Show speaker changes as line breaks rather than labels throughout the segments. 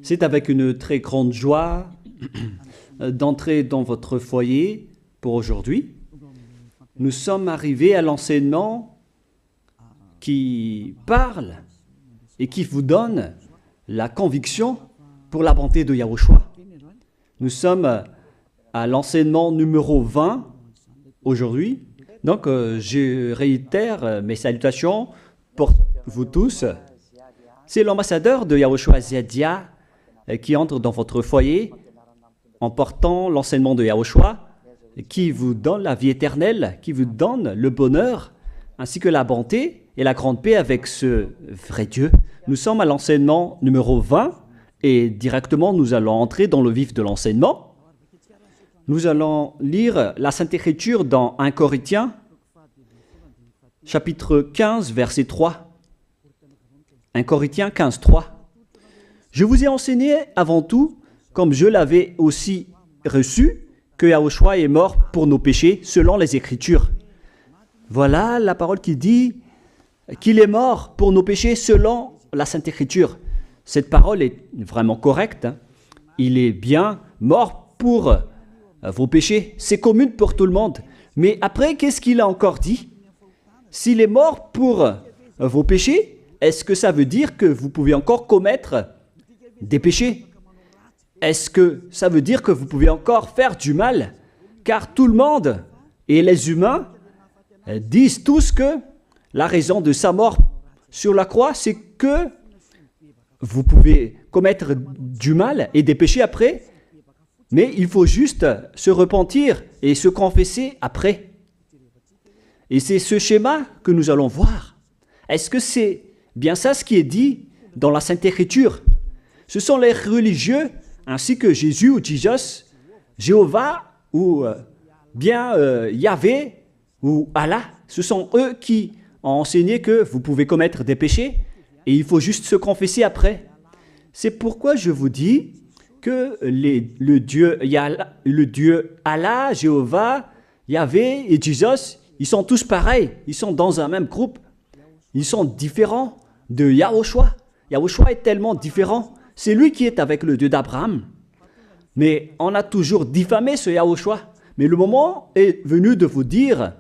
C'est avec une très grande joie d'entrer dans votre foyer pour aujourd'hui. Nous sommes arrivés à l'enseignement qui parle et qui vous donne la conviction pour la bonté de Yahushua. Nous sommes à l'enseignement numéro 20 aujourd'hui. Donc, je réitère mes salutations pour vous tous. C'est l'ambassadeur de Yahushua Ziadia qui entre dans votre foyer en portant l'enseignement de Yahushua qui vous donne la vie éternelle, qui vous donne le bonheur, ainsi que la bonté et la grande paix avec ce vrai Dieu. Nous sommes à l'enseignement numéro 20 et directement nous allons entrer dans le vif de l'enseignement. Nous allons lire la Sainte Écriture dans 1 Corinthiens, chapitre 15, verset 3. 1 Corinthiens 15, 3. Je vous ai enseigné avant tout, comme je l'avais aussi reçu, que Yahushua est mort pour nos péchés selon les Écritures. Voilà la parole qui dit qu'il est mort pour nos péchés selon la Sainte Écriture. Cette parole est vraiment correcte. Il est bien mort pour vos péchés. C'est commun pour tout le monde. Mais après, qu'est-ce qu'il a encore dit? S'il est mort pour vos péchés, est-ce que ça veut dire que vous pouvez encore commettre des péchés? Est-ce que ça veut dire que vous pouvez encore faire du mal? Car tout le monde et les humains disent tous que la raison de sa mort sur la croix, c'est que vous pouvez commettre du mal et des péchés après, mais il faut juste se repentir et se confesser après. Et c'est ce schéma que nous allons voir. Est-ce que c'est bien ça ce qui est dit dans la Sainte Écriture? Ce sont les religieux, ainsi que Jésus ou Jesus, Jéhovah ou bien Yahvé ou Allah. Ce sont eux qui ont enseigné que vous pouvez commettre des péchés et il faut juste se confesser après. C'est pourquoi je vous dis que le Dieu Allah, Jéhovah, Yahvé et Jesus, ils sont tous pareils. Ils sont dans un même groupe. Ils sont différents de Yahushua. Yahushua est tellement différent. C'est lui qui est avec le Dieu d'Abraham. Mais on a toujours diffamé ce Yahushua. Mais le moment est venu de vous dire,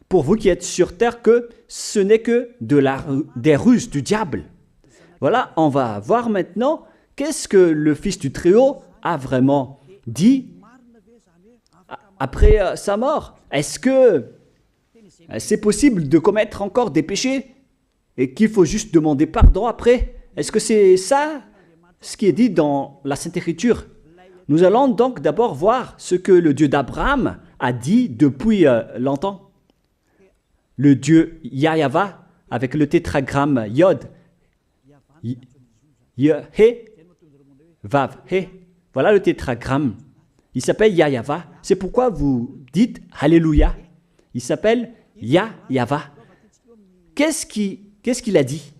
pour vous qui êtes sur terre, que ce n'est que des ruses du diable. Voilà, on va voir maintenant qu'est-ce que le Fils du Très-Haut a vraiment dit après sa mort. Est-ce que c'est possible de commettre encore des péchés et qu'il faut juste demander pardon après? Est-ce que c'est ça ce qui est dit dans la Sainte Écriture? Nous allons donc d'abord voir ce que le Dieu d'Abraham a dit depuis longtemps. Le Dieu Yahva avec le tétragramme Yod, He, Vav, He. Voilà le tétragramme. Il s'appelle Yahva. C'est pourquoi vous dites Alléluia. Il s'appelle Yahva. Qu'est-ce qu'il a dit?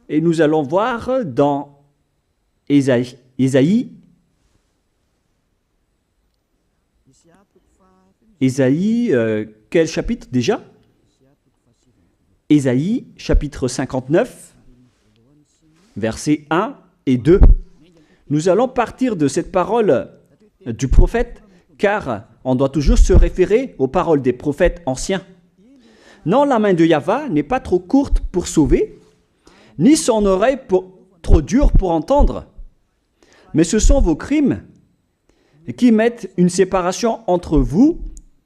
Et nous allons voir dans Ésaïe, quel chapitre déjà? Ésaïe, chapitre 59, versets 1 et 2. Nous allons partir de cette parole du prophète, car on doit toujours se référer aux paroles des prophètes anciens. Non, la main de Yahva n'est pas trop courte pour sauver, ni son oreille trop dure pour entendre. Mais ce sont vos crimes qui mettent une séparation entre vous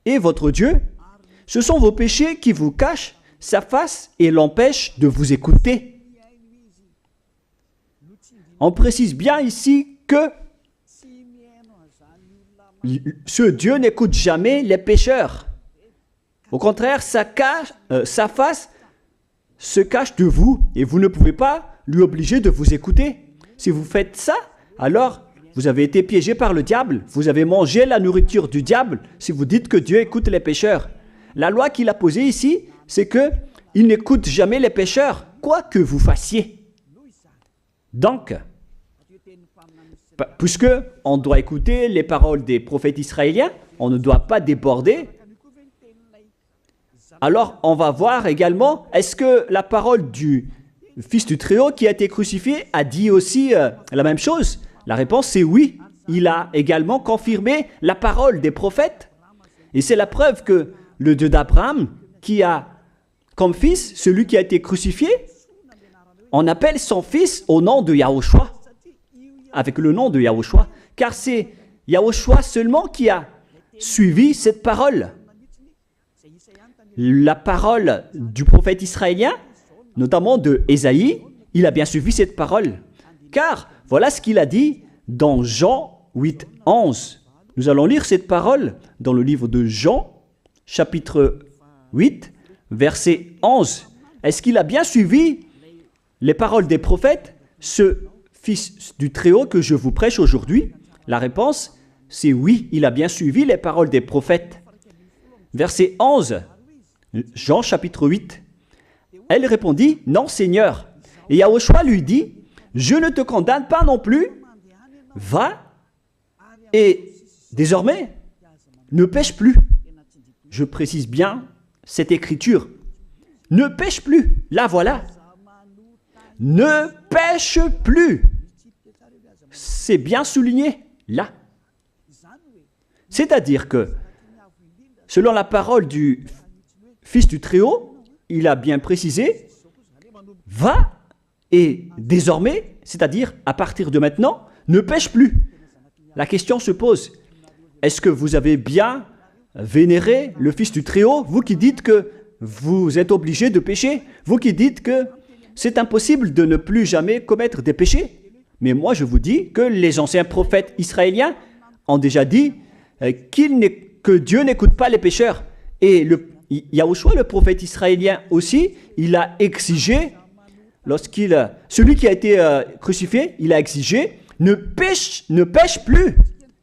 et votre Dieu. Ce sont vos péchés qui vous cachent sa face et l'empêchent de vous écouter. On précise bien ici que ce Dieu n'écoute jamais les pécheurs. Au contraire, sa face se cache de vous et vous ne pouvez pas lui obliger de vous écouter. Si vous faites ça, alors vous avez été piégé par le diable. Vous avez mangé la nourriture du diable si vous dites que Dieu écoute les pécheurs. La loi qu'il a posée ici, c'est qu'il n'écoute jamais les pécheurs, quoi que vous fassiez. Donc, puisque on doit écouter les paroles des prophètes israéliens, on ne doit pas déborder. Alors, on va voir également, est-ce que la parole du Fils du Très-Haut qui a été crucifié a dit aussi la même chose? La réponse c'est oui. Il a également confirmé la parole des prophètes. Et c'est la preuve que le Dieu d'Abraham, qui a comme fils celui qui a été crucifié, on appelle son fils au nom de Yahushua, avec le nom de Yahushua, car c'est Yahushua seulement qui a suivi cette parole. La parole du prophète israélien, notamment de Ésaïe, il a bien suivi cette parole. Car voilà ce qu'il a dit dans Jean 8, 11. Nous allons lire cette parole dans le livre de Jean, chapitre 8, verset 11. Est-ce qu'il a bien suivi les paroles des prophètes, ce Fils du Très-Haut que je vous prêche aujourd'hui? La réponse, c'est oui, il a bien suivi les paroles des prophètes. Verset 11, Jean chapitre 8. Elle répondit, non Seigneur. Et Yahushua lui dit, je ne te condamne pas non plus, va et désormais ne pêche plus. Je précise bien cette écriture. Ne pêche plus, là voilà. Ne pêche plus. C'est bien souligné, là. C'est-à-dire que, selon la parole du Fils du Très-Haut, il a bien précisé, va et désormais, c'est-à-dire à partir de maintenant, ne pêche plus. La question se pose, est-ce que vous avez bien vénéré le Fils du Très-Haut, vous qui dites que vous êtes obligé de pécher, vous qui dites que c'est impossible de ne plus jamais commettre des péchés? Mais moi je vous dis que les anciens prophètes israéliens ont déjà dit que Dieu n'écoute pas les pécheurs. Et Yahushua, le prophète israélien aussi, il a exigé, celui qui a été crucifié, il a exigé, ne pêche plus.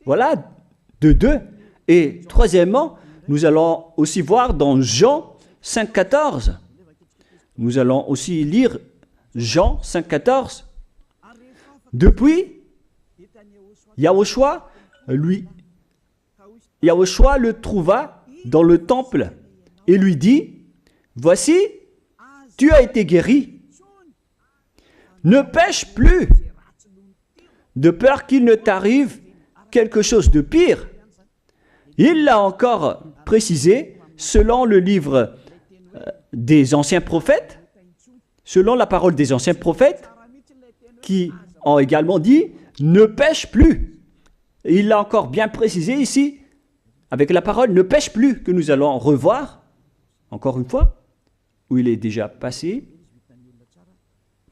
Voilà, de deux. Et troisièmement, nous allons aussi voir dans Jean 5,14. Nous allons aussi lire Jean 5,14. Depuis, Yahushua le trouva dans le temple et lui dit, voici, tu as été guéri. Ne pêche plus, de peur qu'il ne t'arrive quelque chose de pire. Il l'a encore précisé selon le livre des anciens prophètes, selon la parole des anciens prophètes, qui ont également dit « ne pêche plus ». Il l'a encore bien précisé ici, avec la parole « ne pêche plus » que nous allons revoir, encore une fois, où il est déjà passé.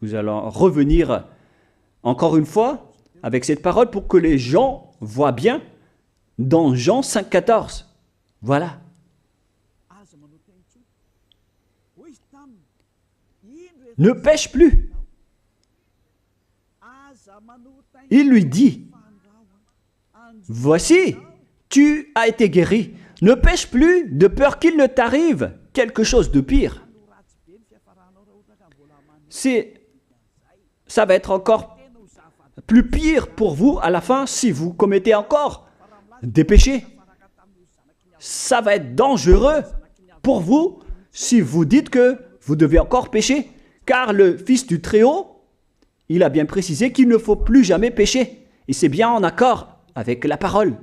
Nous allons revenir encore une fois avec cette parole pour que les gens voient bien dans Jean 5,14. Voilà. Ne pêche plus. Il lui dit, voici, tu as été guéri. Ne pêche plus de peur qu'il ne t'arrive quelque chose de pire. Ça va être encore plus pire pour vous à la fin si vous commettez encore des péchés. Ça va être dangereux pour vous si vous dites que vous devez encore pécher. Car le Fils du Très-Haut, il a bien précisé qu'il ne faut plus jamais pécher. Et c'est bien en accord avec la parole.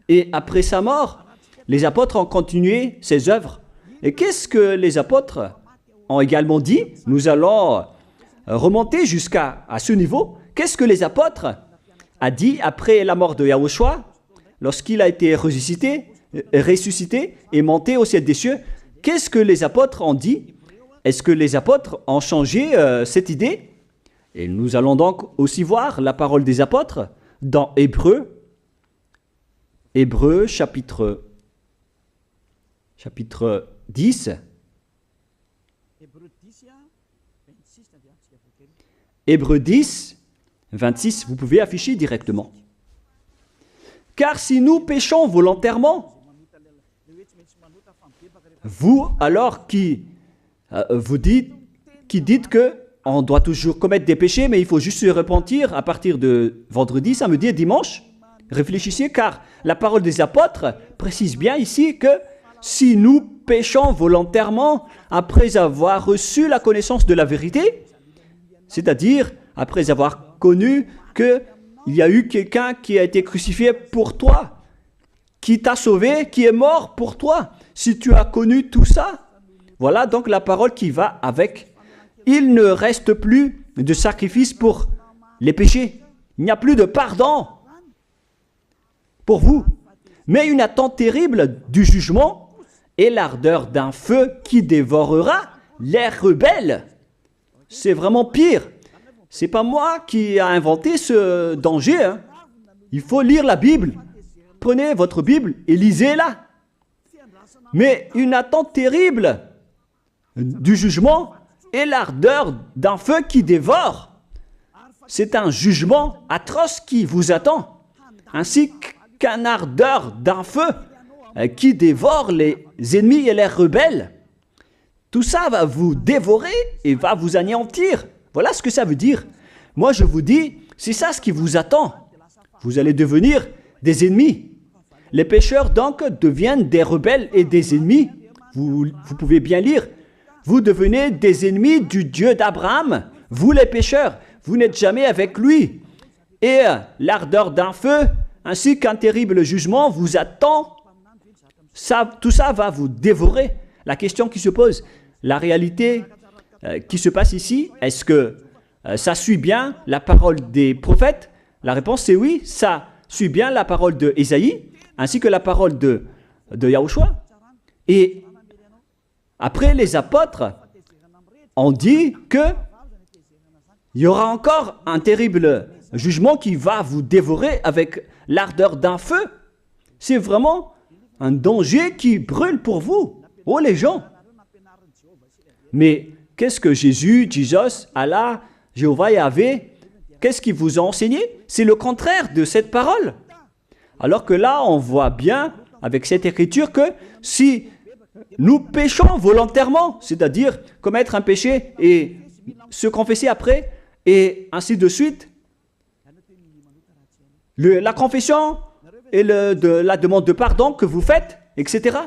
Et après sa mort, les apôtres ont continué ses œuvres. Et qu'est-ce que les apôtres ont également dit? Nous allons remonter jusqu'à ce niveau. Qu'est-ce que les apôtres ont dit après la mort de Yahushua, lorsqu'il a été ressuscité et monté au ciel des cieux? Qu'est-ce que les apôtres ont dit? Est-ce que les apôtres ont changé cette idée? Et nous allons donc aussi voir la parole des apôtres dans Hébreux chapitre 10. Hébreux 10, 26, vous pouvez afficher directement. Car si nous péchons volontairement, vous alors qui dites que on doit toujours commettre des péchés, mais il faut juste se repentir à partir de vendredi, samedi et dimanche. Réfléchissez, car la parole des apôtres précise bien ici que si nous péchons volontairement après avoir reçu la connaissance de la vérité, c'est-à-dire après avoir connu qu'il y a eu quelqu'un qui a été crucifié pour toi, qui t'a sauvé, qui est mort pour toi. Si tu as connu tout ça, voilà donc la parole qui va avec. Il ne reste plus de sacrifice pour les péchés. Il n'y a plus de pardon pour vous, mais une attente terrible du jugement et l'ardeur d'un feu qui dévorera les rebelles. C'est vraiment pire. C'est pas moi qui ai inventé ce danger. Hein. Il faut lire la Bible. Prenez votre Bible et lisez-la. Mais une attente terrible du jugement et l'ardeur d'un feu qui dévore. C'est un jugement atroce qui vous attend, ainsi qu'un ardeur d'un feu qui dévore les ennemis et les rebelles. Tout ça va vous dévorer et va vous anéantir. Voilà ce que ça veut dire. Moi, je vous dis, c'est ça ce qui vous attend. Vous allez devenir des ennemis. Les pécheurs, donc, deviennent des rebelles et des ennemis. Vous pouvez bien lire. Vous devenez des ennemis du Dieu d'Abraham. Vous, les pécheurs, vous n'êtes jamais avec lui. Et l'ardeur d'un feu, ainsi qu'un terrible jugement, vous attend. Tout ça va vous dévorer. La question qui se pose, la réalité qui se passe ici, est-ce que ça suit bien la parole des prophètes? La réponse c'est oui, ça suit bien la parole de Ésaïe, ainsi que la parole de Yahushua. Et après, les apôtres ont dit qu'il y aura encore un terrible jugement qui va vous dévorer avec l'ardeur d'un feu. C'est vraiment un danger qui brûle pour vous. Oh les gens! Mais qu'est-ce que Jésus, Allah, Jéhovah, Yahvé, qu'est-ce qu'ils vous ont enseigné? C'est le contraire de cette parole. Alors que là, on voit bien avec cette écriture que si nous péchons volontairement, c'est-à-dire commettre un péché et se confesser après, et ainsi de suite, la confession et la demande de pardon que vous faites, etc.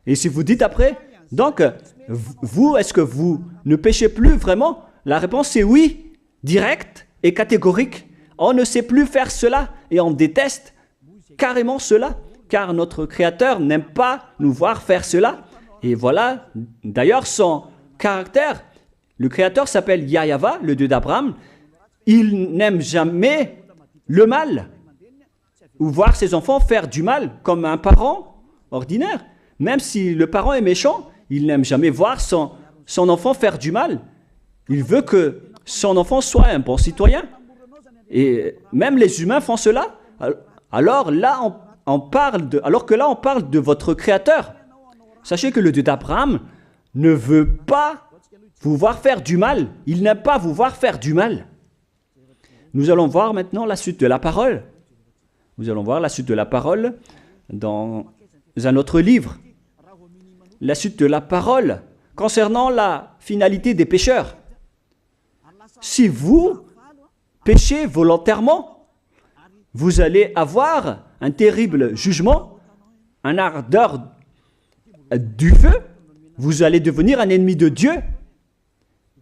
Et si vous dites après, donc, vous, est-ce que vous ne péchez plus vraiment? La réponse est oui, directe et catégorique. On ne sait plus faire cela et on déteste carrément cela, car notre Créateur n'aime pas nous voir faire cela. Et voilà, d'ailleurs, son caractère, le Créateur s'appelle Yahva, le Dieu d'Abraham. Il n'aime jamais le mal, ou voir ses enfants faire du mal, comme un parent ordinaire. Même si le parent est méchant, il n'aime jamais voir son enfant faire du mal. Il veut que son enfant soit un bon citoyen. Et même les humains font cela. Alors que là, on parle de votre Créateur. Sachez que le Dieu d'Abraham ne veut pas vous voir faire du mal. Il n'aime pas vous voir faire du mal. Nous allons voir maintenant la suite de la parole. Nous allons voir la suite de la parole dans un autre livre. La suite de la parole concernant la finalité des pécheurs. Si vous péchez volontairement, vous allez avoir un terrible jugement, un ardeur du feu, vous allez devenir un ennemi de Dieu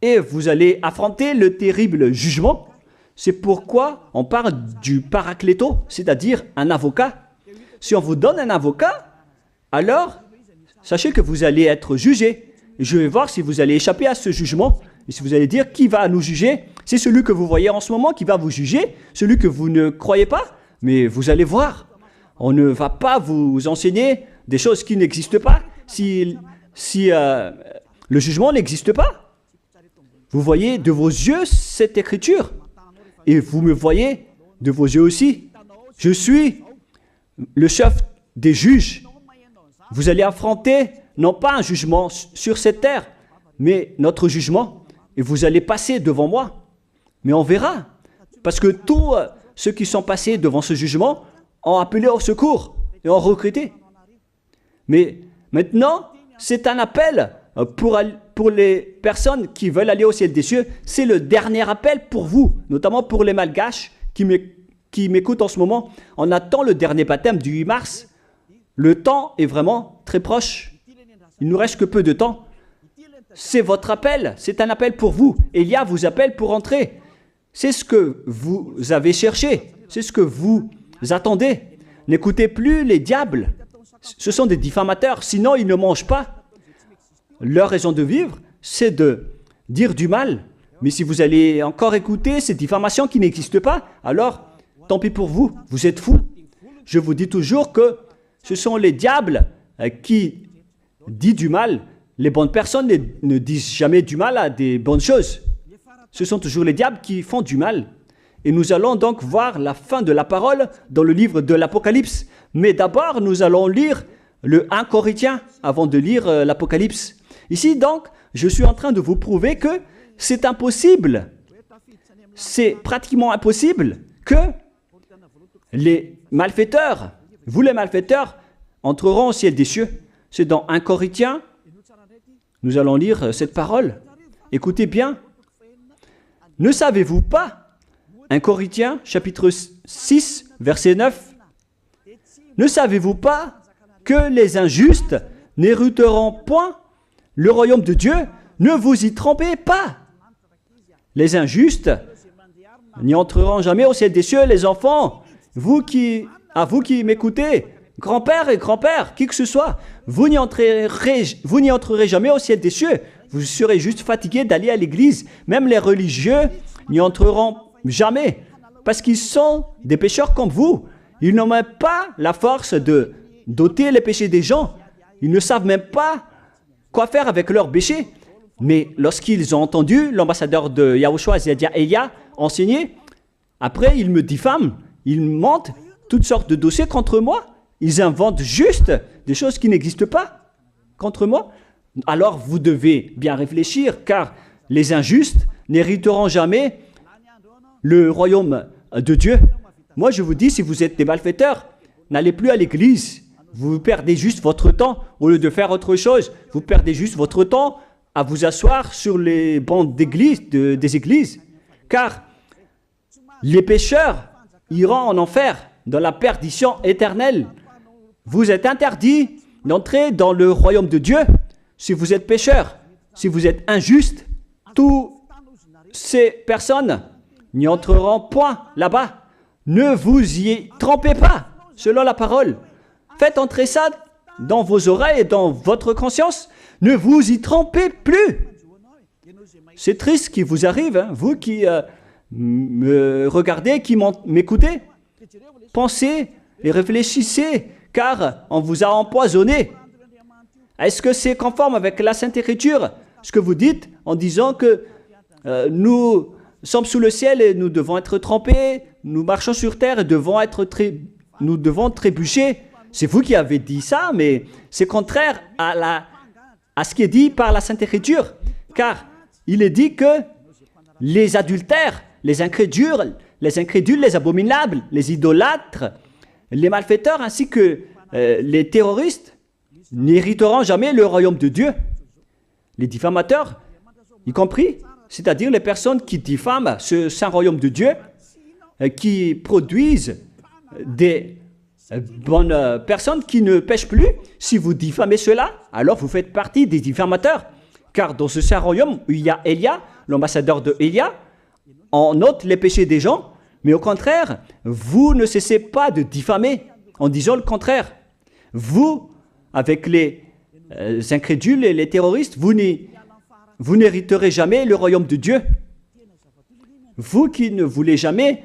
et vous allez affronter le terrible jugement. C'est pourquoi on parle du paracléto, c'est-à-dire un avocat. Si on vous donne un avocat, alors sachez que vous allez être jugé. Et je vais voir si vous allez échapper à ce jugement. Et si vous allez dire qui va nous juger, c'est celui que vous voyez en ce moment qui va vous juger, celui que vous ne croyez pas. Mais vous allez voir, on ne va pas vous enseigner des choses qui n'existent pas si le jugement n'existe pas. Vous voyez de vos yeux cette écriture et vous me voyez de vos yeux aussi. Je suis le chef des juges. Vous allez affronter non pas un jugement sur cette terre, mais notre jugement. Et vous allez passer devant moi. Mais on verra. Parce que tous ceux qui sont passés devant ce jugement ont appelé au secours et ont recruté. Mais maintenant, c'est un appel pour les personnes qui veulent aller au ciel des cieux. C'est le dernier appel pour vous, notamment pour les Malgaches qui m'écoutent en ce moment. On attend le dernier baptême du 8 mars. Le temps est vraiment très proche. Il ne nous reste que peu de temps. c'est votre appel, c'est un appel pour vous. Élia vous appelle pour entrer. C'est ce que vous avez cherché, c'est ce que vous attendez. N'écoutez plus les diables, ce sont des diffamateurs, sinon ils ne mangent pas. Leur raison de vivre, c'est de dire du mal. Mais si vous allez encore écouter ces diffamations qui n'existent pas, alors tant pis pour vous, vous êtes fous. Je vous dis toujours que ce sont les diables qui disent du mal. Les bonnes personnes ne disent jamais du mal à des bonnes choses. Ce sont toujours les diables qui font du mal. Et nous allons donc voir la fin de la parole dans le livre de l'Apocalypse. Mais d'abord, nous allons lire le 1 Corinthiens avant de lire l'Apocalypse. Ici, donc, je suis en train de vous prouver que c'est impossible. C'est pratiquement impossible que les malfaiteurs, vous les malfaiteurs, entreront au ciel des cieux. C'est dans 1 Corinthiens. Nous allons lire cette parole. Écoutez bien. Ne savez-vous pas, 1 Corinthiens, chapitre 6, verset 9, ne savez-vous pas que les injustes n'hériteront point le royaume de Dieu? Ne vous y trompez pas. Les injustes n'y entreront jamais au ciel des cieux. Les enfants, vous qui m'écoutez, grand-père et grand-père, qui que ce soit, vous n'y entrerez jamais au ciel des cieux. Vous serez juste fatigué d'aller à l'église. Même les religieux n'y entreront jamais parce qu'ils sont des pécheurs comme vous. Ils n'ont même pas la force de d'ôter les péchés des gens. Ils ne savent même pas quoi faire avec leurs péchés. Mais lorsqu'ils ont entendu l'ambassadeur de Yahushua, c'est-à-dire Elia, enseigner, après ils me diffament, ils mentent toutes sortes de dossiers contre moi. Ils inventent juste des choses qui n'existent pas contre moi. Alors vous devez bien réfléchir, car les injustes n'hériteront jamais le royaume de Dieu. Moi je vous dis, si vous êtes des malfaiteurs, n'allez plus à l'église. Vous perdez juste votre temps au lieu de faire autre chose. Vous perdez juste votre temps à vous asseoir sur les bancs d'église, des églises. Car les pécheurs iront en enfer, dans la perdition éternelle. Vous êtes interdit d'entrer dans le royaume de Dieu si vous êtes pécheur, si vous êtes injuste. Toutes ces personnes n'y entreront point là-bas. Ne vous y trompez pas, selon la parole. Faites entrer ça dans vos oreilles et dans votre conscience. Ne vous y trompez plus. C'est triste ce qui vous arrive, hein, vous qui me regardez, qui m'écoutez. Pensez et réfléchissez, car on vous a empoisonné. Est-ce que c'est conforme avec la Sainte Écriture, ce que vous dites en disant que nous sommes sous le ciel et nous devons être trempés, nous marchons sur terre et nous devons trébucher? C'est vous qui avez dit ça, mais c'est contraire à ce qui est dit par la Sainte Écriture, car il est dit que les adultères, les incrédules, les abominables, les idolâtres, les malfaiteurs ainsi que les terroristes n'hériteront jamais le royaume de Dieu. Les diffamateurs, y compris, c'est-à-dire les personnes qui diffament ce saint royaume de Dieu, qui produisent des bonnes personnes qui ne pêchent plus. Si vous diffamez cela, alors vous faites partie des diffamateurs. Car dans ce saint royaume où il y a Elia, l'ambassadeur de Elia, on note les péchés des gens, mais au contraire, vous ne cessez pas de diffamer en disant le contraire. Vous, avec les incrédules et les terroristes, vous n'hériterez jamais le royaume de Dieu. Vous qui ne voulez jamais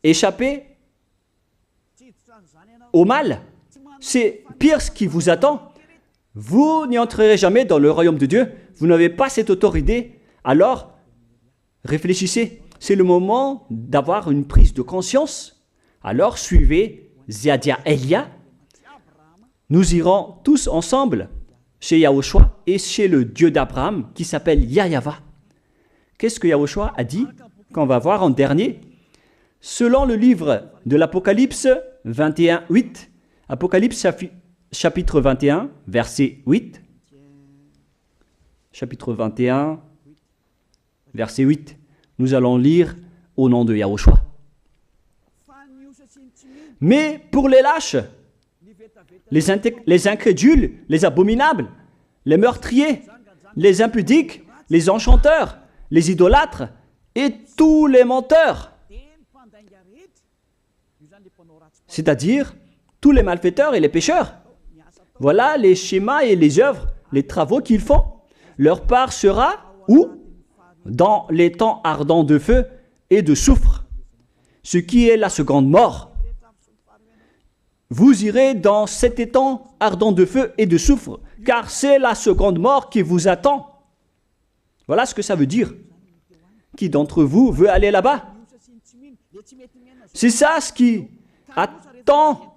échapper au mal, c'est pire ce qui vous attend. Vous n'y entrerez jamais dans le royaume de Dieu. Vous n'avez pas cette autorité. Alors, réfléchissez. C'est le moment d'avoir une prise de conscience. Alors, suivez Zeadia Elia. Nous irons tous ensemble chez Yahushua et chez le Dieu d'Abraham qui s'appelle Yahweh. Qu'est-ce que Yahushua a dit qu'on va voir en dernier? Selon le livre de l'Apocalypse 21, 8, Apocalypse chapitre 21, verset 8, chapitre 21, verset 8, nous allons lire au nom de Yahushua. Mais pour les lâches, les incrédules, les abominables, les meurtriers, les impudiques, les enchanteurs, les idolâtres et tous les menteurs. C'est-à-dire tous les malfaiteurs et les pécheurs. Voilà les schémas et les œuvres, les travaux qu'ils font. Leur part sera où? Dans les temps ardents de feu et de soufre, ce qui est la seconde mort. Vous irez dans cet étang ardent de feu et de soufre, car c'est la seconde mort qui vous attend. Voilà ce que ça veut dire. Qui d'entre vous veut aller là-bas? C'est ça ce qui attend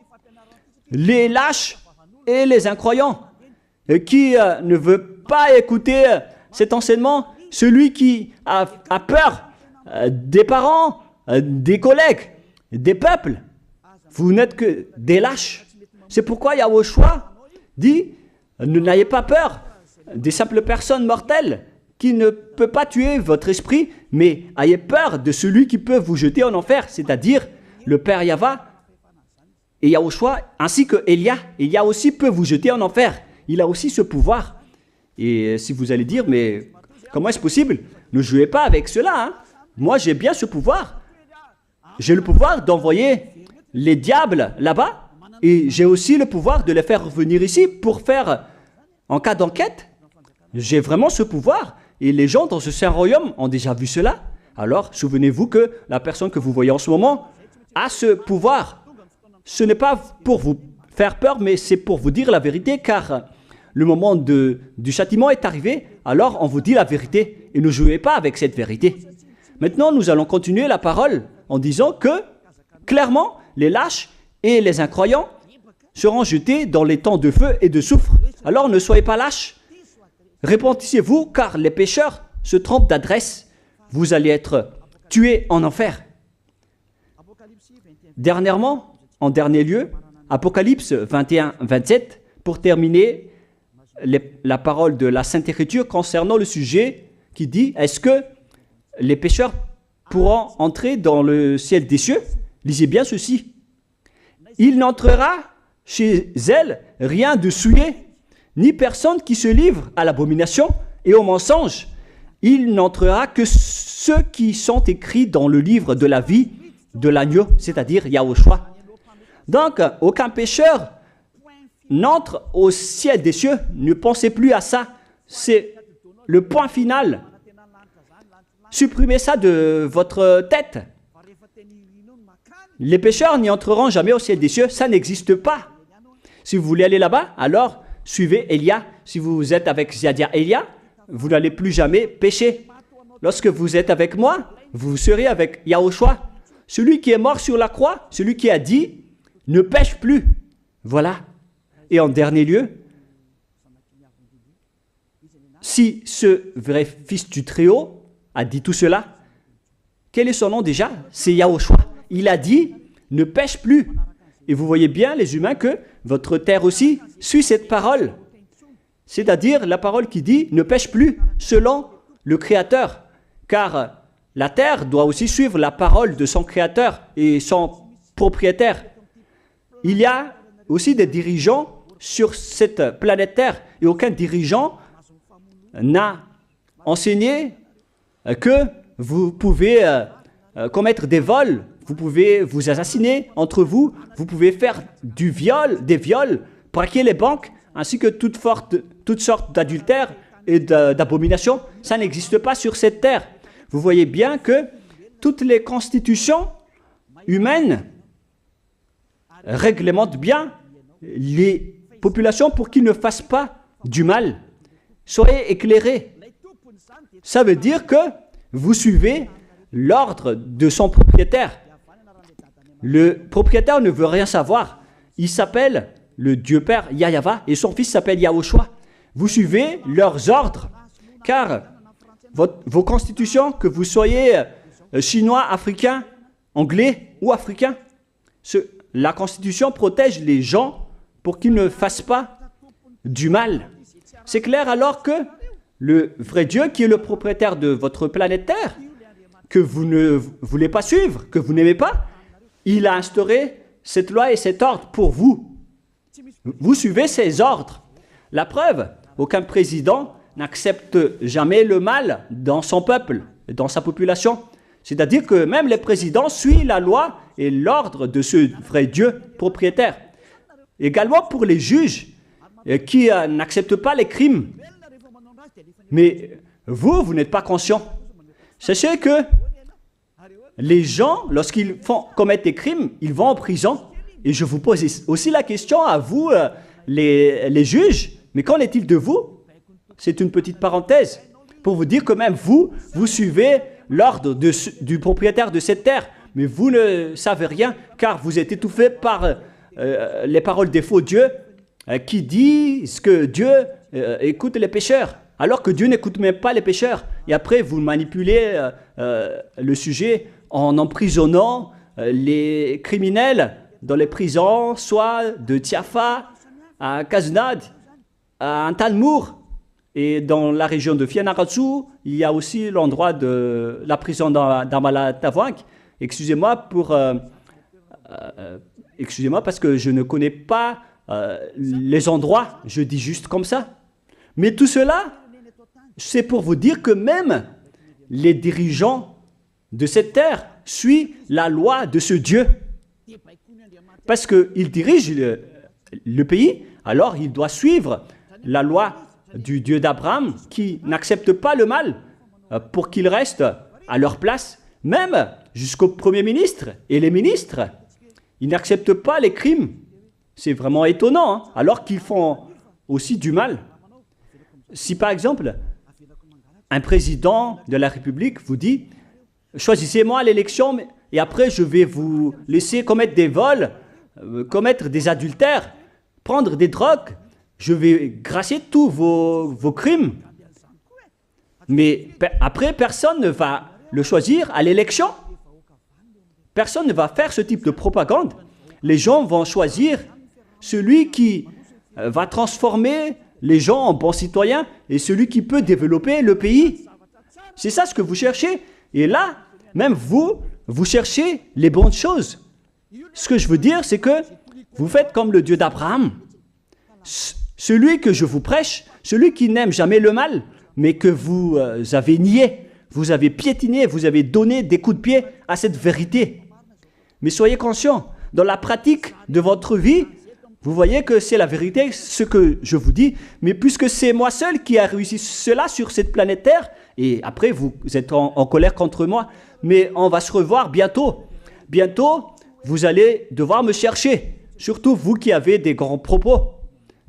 les lâches et les incroyants. Et qui ne veut pas écouter cet enseignement? Celui qui a peur des parents, des collègues, des peuples. Vous n'êtes que des lâches. C'est pourquoi Yahushua dit, ne n'ayez pas peur des simples personnes mortelles qui ne peut pas tuer votre esprit, mais ayez peur de celui qui peut vous jeter en enfer, c'est-à-dire le Père Yahva et Yahushua, ainsi que Elia. Elia aussi peut vous jeter en enfer. Il a aussi ce pouvoir. Et si vous allez dire, mais comment est-ce possible? Ne jouez pas avec cela. Hein? Moi, j'ai bien ce pouvoir. J'ai le pouvoir d'envoyer les diables là-bas. Et j'ai aussi le pouvoir de les faire revenir ici pour faire, en cas d'enquête. J'ai vraiment ce pouvoir. Et les gens dans ce saint royaume ont déjà vu cela. Alors, souvenez-vous que la personne que vous voyez en ce moment a ce pouvoir. Ce n'est pas pour vous faire peur, mais c'est pour vous dire la vérité, car le moment du châtiment est arrivé, alors on vous dit la vérité, et ne jouez pas avec cette vérité. Maintenant, nous allons continuer la parole en disant que, clairement, les lâches et les incroyants seront jetés dans les temps de feu et de soufre. Alors ne soyez pas lâches, repentissez-vous, car les pécheurs se trompent d'adresse. Vous allez être tués en enfer. Dernièrement, en dernier lieu, Apocalypse 21-27, pour terminer la parole de la Sainte Écriture concernant le sujet qui dit, est-ce que les pécheurs pourront entrer dans le ciel des cieux? Lisez bien ceci. Il n'entrera chez elle rien de souillé, ni personne qui se livre à l'abomination et au mensonge. Il n'entrera que ceux qui sont écrits dans le livre de la vie de l'agneau, c'est-à-dire Yahushua. Donc, aucun pécheur n'entre au ciel des cieux. Ne pensez plus à ça. C'est le point final. Supprimez ça de votre tête. Les pécheurs n'y entreront jamais au ciel des cieux. Ça n'existe pas. Si vous voulez aller là-bas, alors suivez Elia. Si vous êtes avec Ziadia Elia, vous n'allez plus jamais pécher. Lorsque vous êtes avec moi, vous serez avec Yahushua. Celui qui est mort sur la croix, celui qui a dit, ne pêche plus. Voilà. Et en dernier lieu, si ce vrai fils du Très-Haut a dit tout cela, quel est son nom déjà? C'est Yahushua. Il a dit, ne pêche plus. Et vous voyez bien, les humains, que votre terre aussi suit cette parole. C'est-à-dire la parole qui dit, ne pêche plus, selon le Créateur. Car la terre doit aussi suivre la parole de son Créateur et son propriétaire. Il y a aussi des dirigeants sur cette planète Terre et aucun dirigeant n'a enseigné que vous pouvez commettre des vols, vous pouvez vous assassiner entre vous, vous pouvez faire des viols, braquer les banques, ainsi que toutes sortes d'adultères et d'abominations. Ça n'existe pas sur cette terre. Vous voyez bien que toutes les constitutions humaines réglementent bien les populations pour qu'ils ne fassent pas du mal. Soyez éclairés. Ça veut dire que vous suivez l'ordre de son propriétaire. Le propriétaire ne veut rien savoir. Il s'appelle le Dieu Père Yahva et son fils s'appelle Yahushua. Vous suivez leurs ordres, car vos constitutions, que vous soyez chinois, africain, anglais ou africain, la constitution protège les gens pour qu'ils ne fassent pas du mal. C'est clair alors que le vrai Dieu, qui est le propriétaire de votre planète Terre, que vous ne voulez pas suivre, que vous n'aimez pas, il a instauré cette loi et cet ordre pour vous. Vous suivez ces ordres. La preuve, aucun président n'accepte jamais le mal dans son peuple, dans sa population. C'est-à-dire que même les présidents suivent la loi et l'ordre de ce vrai Dieu propriétaire. Également pour les juges qui n'acceptent pas les crimes. Mais vous n'êtes pas conscient. Sachez que les gens, lorsqu'ils commettent des crimes, ils vont en prison. Et je vous pose aussi la question à vous, les juges, mais qu'en est-il de vous? C'est une petite parenthèse pour vous dire que même vous suivez l'ordre du propriétaire de cette terre, mais vous ne savez rien car vous êtes étouffé par les paroles des faux dieux qui disent que Dieu écoute les pécheurs, alors que Dieu n'écoute même pas les pécheurs. Et après, vous manipulez le sujet en emprisonnant les criminels dans les prisons, soit de Tiafa à Kaznad, à Antalmour. Et dans la région de Fianarantsoa, il y a aussi l'endroit de la prison d'Amala-Tavank. Excusez-moi parce que je ne connais pas les endroits, je dis juste comme ça. Mais tout cela, c'est pour vous dire que même les dirigeants de cette terre suivent la loi de ce Dieu. Parce qu'ils dirigent le pays, alors il doit suivre la loi du Dieu d'Abraham qui n'accepte pas le mal pour qu'ils restent à leur place, même jusqu'au Premier ministre et les ministres. Ils n'acceptent pas les crimes. C'est vraiment étonnant, hein, alors qu'ils font aussi du mal. Si par exemple, un président de la République vous dit « Choisissez-moi à l'élection et après je vais vous laisser commettre des vols, commettre des adultères, prendre des drogues, je vais grâcer tous vos crimes. » Mais après, personne ne va le choisir à l'élection. Personne ne va faire ce type de propagande. Les gens vont choisir celui qui va transformer les gens en bons citoyens et celui qui peut développer le pays. C'est ça ce que vous cherchez. Et là, même vous cherchez les bonnes choses. Ce que je veux dire, c'est que vous faites comme le Dieu d'Abraham. Celui que je vous prêche, celui qui n'aime jamais le mal, mais que vous avez nié, vous avez piétiné, vous avez donné des coups de pied à cette vérité. Mais soyez conscients, dans la pratique de votre vie, vous voyez que c'est la vérité, ce que je vous dis, mais puisque c'est moi seul qui a réussi cela sur cette planète Terre, et après vous êtes en colère contre moi, mais on va se revoir bientôt. Bientôt, vous allez devoir me chercher, surtout vous qui avez des grands propos.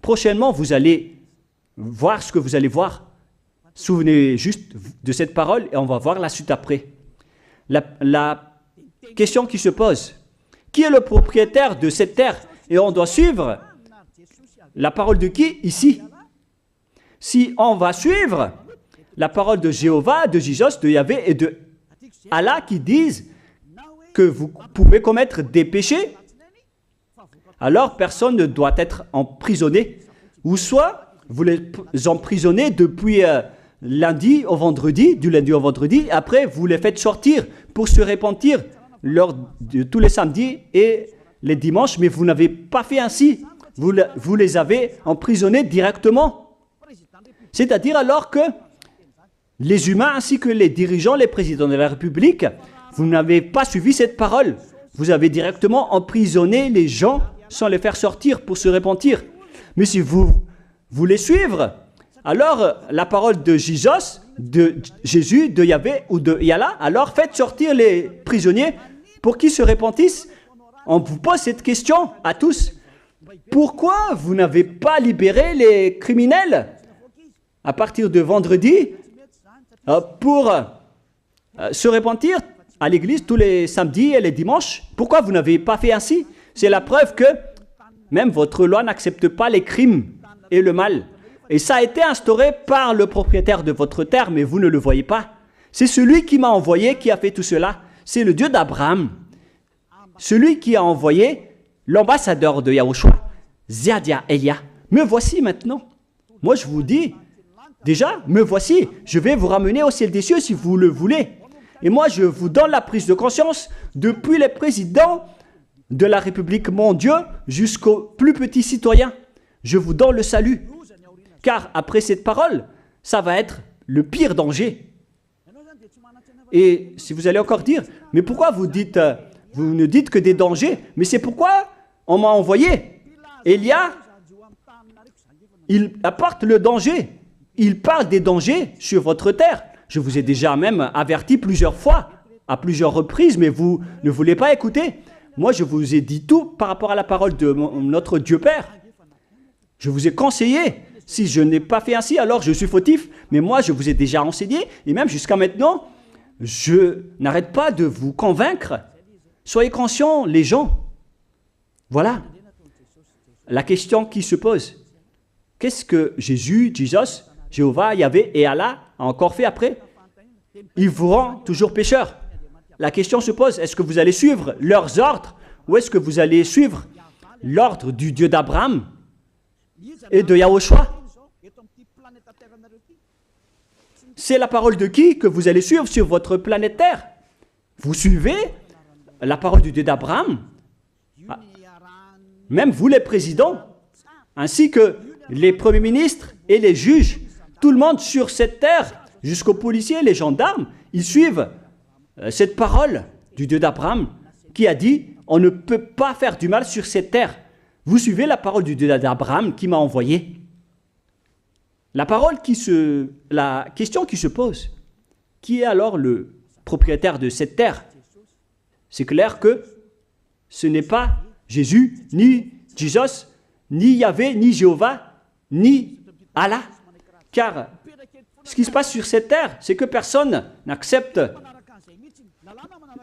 Prochainement, vous allez voir ce que vous allez voir. Souvenez juste de cette parole et on va voir la suite après. La question qui se pose, qui est le propriétaire de cette terre? Et on doit suivre la parole de qui ici? Si on va suivre la parole de Jéhovah, de Jésus, de Yahvé et de Allah qui disent que vous pouvez commettre des péchés, alors personne ne doit être emprisonné. Ou soit vous les emprisonnez depuis lundi au vendredi, du lundi au vendredi, après vous les faites sortir pour se repentir lors de tous les samedis et les dimanches, mais vous n'avez pas fait ainsi. Vous les avez emprisonnés directement. C'est-à-dire alors que les humains ainsi que les dirigeants, les présidents de la République, vous n'avez pas suivi cette parole. Vous avez directement emprisonné les gens sans les faire sortir pour se repentir. Mais si vous voulez suivre, alors la parole de Jésus, de Yahvé ou de Yallah, alors faites sortir les prisonniers pour qu'ils se repentissent. On vous pose cette question à tous. Pourquoi vous n'avez pas libéré les criminels à partir de vendredi pour se repentir à l'église tous les samedis et les dimanches? Pourquoi vous n'avez pas fait ainsi? C'est la preuve que même votre loi n'accepte pas les crimes et le mal. Et ça a été instauré par le propriétaire de votre terre, mais vous ne le voyez pas. C'est celui qui m'a envoyé qui a fait tout cela. C'est le Dieu d'Abraham. Celui qui a envoyé l'ambassadeur de Yahushua, Ziadia Elia. Me voici maintenant. Moi, je vous dis, déjà, me voici. Je vais vous ramener au ciel des cieux si vous le voulez. Et moi, je vous donne la prise de conscience depuis les présidents de la République, mon Dieu, jusqu'aux plus petits citoyens. Je vous donne le salut. Car après cette parole, ça va être le pire danger. Et si vous allez encore dire, mais pourquoi vous ne dites que des dangers? Mais c'est pourquoi on m'a envoyé. Élia, il apporte le danger. Il parle des dangers sur votre terre. Je vous ai déjà même averti plusieurs fois, à plusieurs reprises, mais vous ne voulez pas écouter. Moi, je vous ai dit tout par rapport à la parole de notre Dieu Père. Je vous ai conseillé. Si je n'ai pas fait ainsi, alors je suis fautif. Mais moi, je vous ai déjà enseigné. Et même jusqu'à maintenant, je n'arrête pas de vous convaincre. Soyez conscients, les gens. Voilà la question qui se pose. Qu'est-ce que Jésus, Jéhovah, Yahvé et Allah a encore fait après? Il vous rend toujours pécheur. La question se pose, est-ce que vous allez suivre leurs ordres ou est-ce que vous allez suivre l'ordre du Dieu d'Abraham et de Yahushua? C'est la parole de qui que vous allez suivre sur votre planète Terre? Vous suivez la parole du Dieu d'Abraham? Même vous les présidents, ainsi que les premiers ministres et les juges, tout le monde sur cette terre, jusqu'aux policiers et les gendarmes, ils suivent cette parole du Dieu d'Abraham qui a dit, on ne peut pas faire du mal sur cette terre. Vous suivez la parole du Dieu d'Abraham qui m'a envoyé. La question qui se pose, qui est alors le propriétaire de cette terre? C'est clair que ce n'est pas Jésus, ni Jesus, ni Yahvé, ni Jéhovah, ni Allah. Car ce qui se passe sur cette terre, c'est que personne n'accepte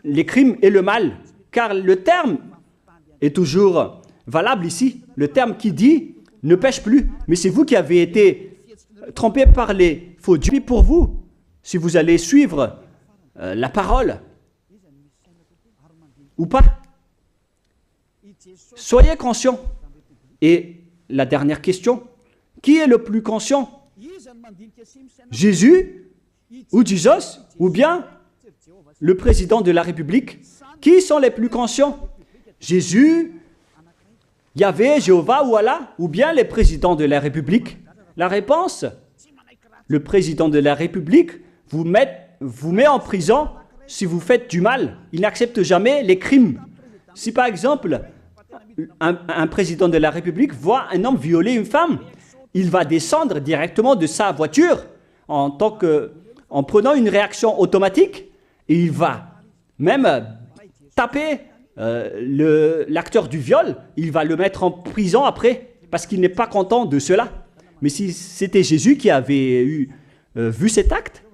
les crimes et le mal. Car le terme est toujours valable ici. Le terme qui dit « ne pêche plus ». Mais c'est vous qui avez été trompés par les faux dieux. Pour vous, si vous allez suivre la parole ou pas. Soyez conscients. Et la dernière question, qui est le plus conscient? Jésus ou Jesus ou bien le président de la République? Qui sont les plus conscients? Jésus, Yahvé, Jéhovah ou Allah ou bien les présidents de la République? La réponse, le président de la République vous met en prison si vous faites du mal. Il n'accepte jamais les crimes. Si par exemple, un président de la République voit un homme violer une femme, il va descendre directement de sa voiture en prenant une réaction automatique et il va même taper l'acteur du viol, il va le mettre en prison après parce qu'il n'est pas content de cela. Mais si c'était Jésus qui avait vu cet acte,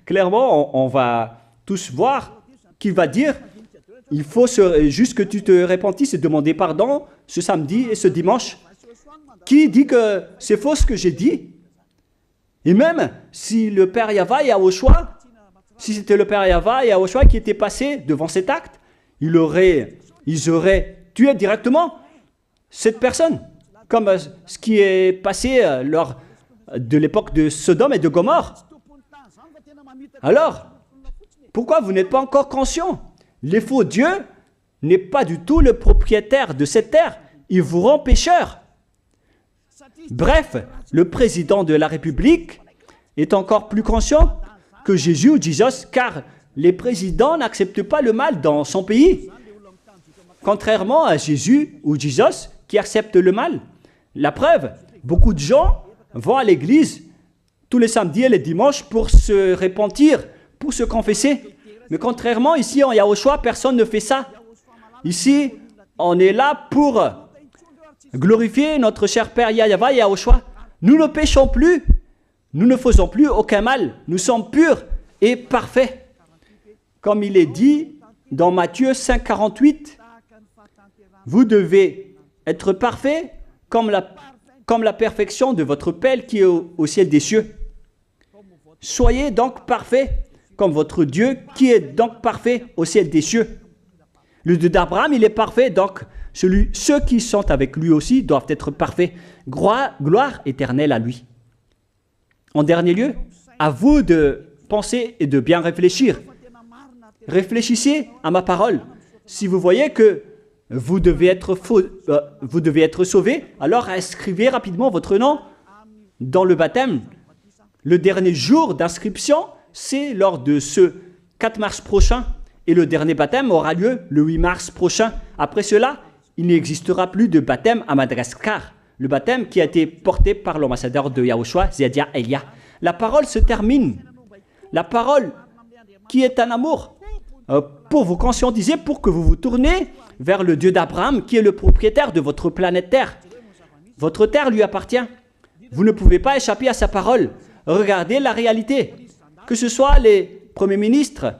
clairement on va tous voir qu'il va dire il faut juste que tu te repentisses et demander pardon ce samedi et ce dimanche. Qui dit que c'est faux ce que j'ai dit? Et même si le Père Yahvé et Yahushua, si c'était le Père Yahvé et Yahushua qui étaient passés devant cet acte, ils auraient tué directement cette personne, comme ce qui est passé lors de l'époque de Sodome et de Gomorrhe. Alors, pourquoi vous n'êtes pas encore conscient? Les faux dieux n'est pas du tout le propriétaire de cette terre. Il vous rend pécheur. Bref, le président de la République est encore plus conscient que Jésus ou Jesus, car les présidents n'acceptent pas le mal dans son pays. Contrairement à Jésus ou Jesus qui acceptent le mal. La preuve, beaucoup de gens vont à l'église tous les samedis et les dimanches pour se repentir, pour se confesser. Mais contrairement, ici en Yahushua, personne ne fait ça. Ici, on est là pour glorifier notre cher Père Yahvé et Yahushua. Nous ne péchons plus, nous ne faisons plus aucun mal. Nous sommes purs et parfaits. Comme il est dit dans Matthieu 5,48, vous devez être parfaits comme la perfection de votre Père qui est au ciel des cieux. Soyez donc parfaits comme votre Dieu qui est donc parfait au ciel des cieux. Le Dieu d'Abraham, il est parfait, donc ceux qui sont avec lui aussi doivent être parfaits. Gloire éternelle à lui. En dernier lieu, à vous de penser et de bien réfléchir. Réfléchissez à ma parole. Si vous voyez que vous devez être sauvé, alors inscrivez rapidement votre nom dans le baptême. Le dernier jour d'inscription, c'est lors de ce 4 mars prochain. Et le dernier baptême aura lieu le 8 mars prochain. Après cela, il n'existera plus de baptême à Madagascar. Le baptême qui a été porté par l'ambassadeur de Yahushua, Zedia Elia. La parole se termine. La parole qui est un amour pour vous conscientiser, pour que vous vous tournez vers le Dieu d'Abraham qui est le propriétaire de votre planète Terre. Votre terre lui appartient. Vous ne pouvez pas échapper à sa parole. Regardez la réalité. Que ce soit les premiers ministres,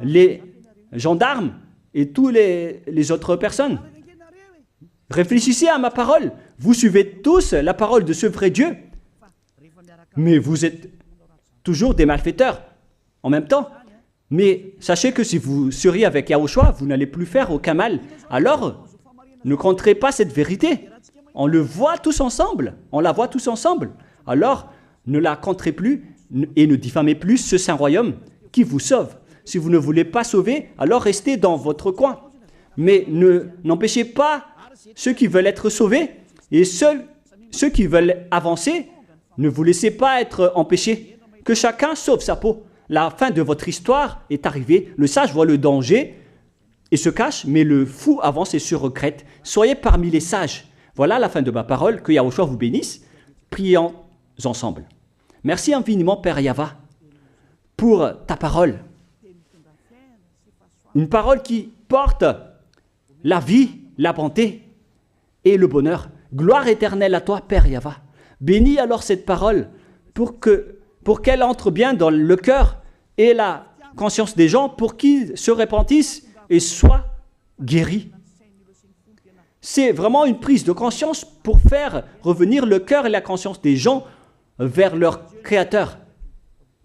les gendarmes et toutes les autres personnes. Réfléchissez à ma parole. Vous suivez tous la parole de ce vrai Dieu. Mais vous êtes toujours des malfaiteurs en même temps. Mais sachez que si vous seriez avec Yahushua, vous n'allez plus faire aucun mal. Alors, ne compterez pas cette vérité. On le voit tous ensemble. On la voit tous ensemble. Alors, ne la compterez plus et ne diffamez plus ce saint royaume qui vous sauve. Si vous ne voulez pas sauver, alors restez dans votre coin. Mais n'empêchez pas ceux qui veulent être sauvés et ceux qui veulent avancer, ne vous laissez pas être empêchés. Que chacun sauve sa peau. La fin de votre histoire est arrivée. Le sage voit le danger et se cache, mais le fou avance et se regrette. Soyez parmi les sages. Voilà la fin de ma parole. Que Yahushua vous bénisse. Prions ensemble. Merci infiniment, Père Yahva, pour ta parole. Une parole qui porte la vie, la bonté et le bonheur. Gloire éternelle à toi, Père Yahva. Bénis alors cette parole pour qu'elle entre bien dans le cœur et la conscience des gens, pour qu'ils se repentissent et soient guéris. C'est vraiment une prise de conscience pour faire revenir le cœur et la conscience des gens vers leur Créateur,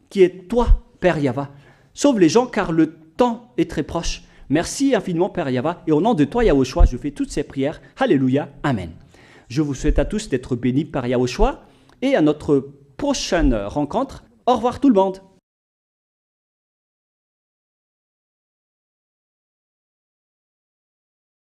qui est toi, Père Yahva. Sauve les gens car le temps est très proche. Merci infiniment, Père Yahva, et au nom de toi, Yahushua, je fais toutes ces prières. Alléluia, Amen. Je vous souhaite à tous d'être bénis par Yahushua, et à notre prochaine rencontre. Au revoir tout le monde.